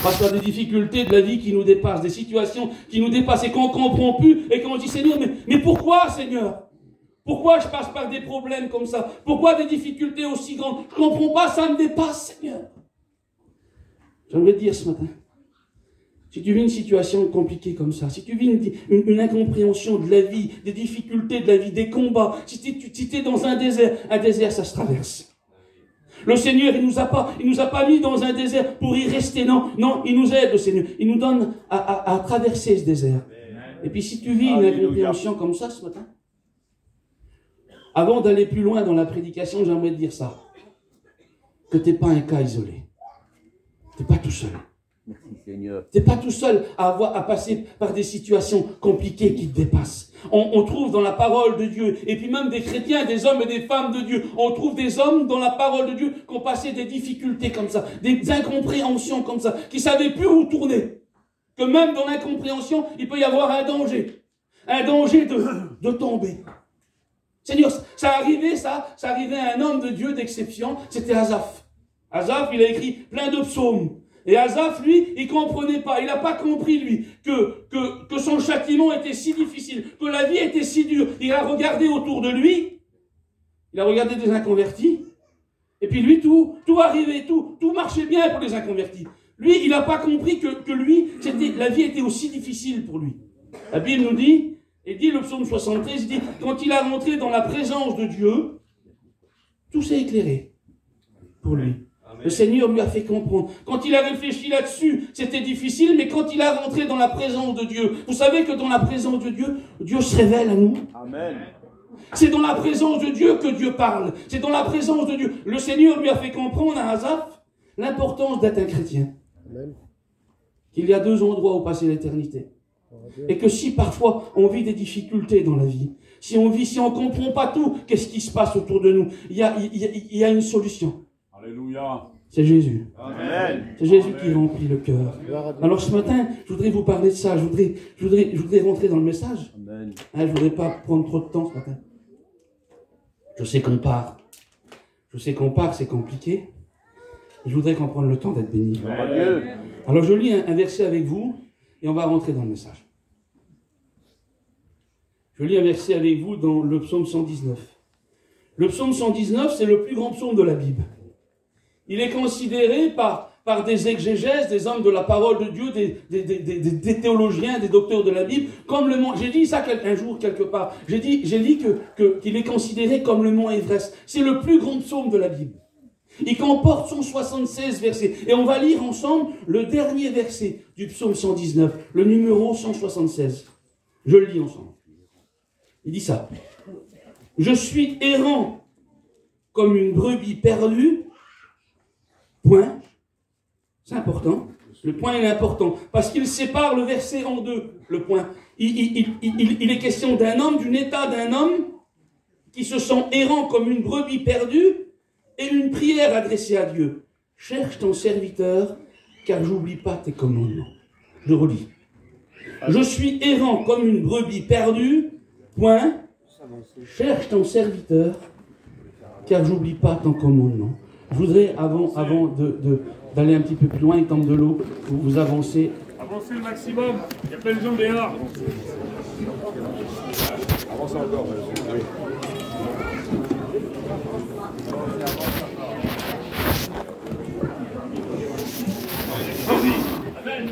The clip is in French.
face à des difficultés de la vie qui nous dépassent, des situations qui nous dépassent et qu'on ne comprend plus et qu'on dit Seigneur, mais pourquoi Seigneur? Pourquoi je passe par des problèmes comme ça? Pourquoi des difficultés aussi grandes? Je ne comprends pas, ça me dépasse Seigneur. J'aimerais te dire ce matin, si tu vis une situation compliquée comme ça, si tu vis une incompréhension de la vie, des difficultés de la vie, des combats, si tu es dans un désert ça se traverse. Le Seigneur, il nous a pas mis dans un désert pour y rester, non, il nous aide, le Seigneur. Il nous donne à traverser ce désert. Et puis si tu vis une incompréhension comme ça ce matin, avant d'aller plus loin dans la prédication, j'aimerais te dire ça. Que tu n'es pas un cas isolé. Tu n'es pas tout seul. Tu n'es pas tout seul à passer par des situations compliquées qui te dépassent. On trouve dans la parole de Dieu, et puis même des chrétiens, des hommes et des femmes de Dieu, on trouve des hommes dans la parole de Dieu qui ont passé des difficultés comme ça, des incompréhensions comme ça, qui ne savaient plus où tourner. Que même dans l'incompréhension, il peut y avoir un danger de tomber. Seigneur, ça arrivait à un homme de Dieu d'exception, c'était Asaph. Asaph, il a écrit plein de psaumes. Et Asaph, lui, il comprenait pas, il n'a pas compris, lui, que son châtiment était si difficile, que la vie était si dure. Il a regardé autour de lui, il a regardé des inconvertis, et puis lui, tout arrivait, tout marchait bien pour les inconvertis. Lui, il n'a pas compris que lui, la vie était aussi difficile pour lui. La Bible nous dit, et dit le psaume 73, il dit, quand il a rentré dans la présence de Dieu, tout s'est éclairé pour lui. Le Seigneur lui a fait comprendre. Quand il a réfléchi là-dessus, c'était difficile, mais quand il a rentré dans la présence de Dieu, vous savez que dans la présence de Dieu, Dieu se révèle à nous. Amen. C'est dans la présence de Dieu que Dieu parle. C'est dans la présence de Dieu. Le Seigneur lui a fait comprendre à Asaph l'importance d'être un chrétien. Amen. Qu'il y a deux endroits où passer l'éternité. Et que si parfois on vit des difficultés dans la vie, si on ne comprend pas tout, qu'est-ce qui se passe autour de nous, il y a une solution. Alléluia. C'est Jésus. Amen. C'est Jésus qui remplit le cœur. Alors ce matin, je voudrais vous parler de ça. Je voudrais rentrer dans le message. Amen. Je ne voudrais pas prendre trop de temps ce matin. Je sais qu'on part. C'est compliqué. Je voudrais qu'on prenne le temps d'être béni. Amen. Alors je lis un verset avec vous et on va rentrer dans le message. Je lis un verset avec vous dans le psaume 119. Le psaume 119, c'est le plus grand psaume de la Bible. Il est considéré par des exégèses, des hommes de la parole de Dieu, des théologiens, des docteurs de la Bible, comme le mont. J'ai dit ça un jour quelque part. J'ai dit qu'il est considéré comme le mont Everest. C'est le plus grand psaume de la Bible. Il comporte 176 versets. Et on va lire ensemble le dernier verset du psaume 119, le numéro 176. Je le lis ensemble. Il dit ça. Je suis errant comme une brebis perdue. Point. C'est important. Le point est important. Parce qu'il sépare le verset en deux. Le point. Il est question d'un homme, d'un état d'un homme qui se sent errant comme une brebis perdue et une prière adressée à Dieu. Cherche ton serviteur, car j'oublie pas tes commandements. Je relis. Je suis errant comme une brebis perdue. Point. Cherche ton serviteur, car j'oublie pas ton commandement. Je voudrais, avant d'aller un petit peu plus loin, étendre de l'eau, vous avancez. Avancez le maximum, il y a plein de gens dehors. Avancez encore, oui. Amen.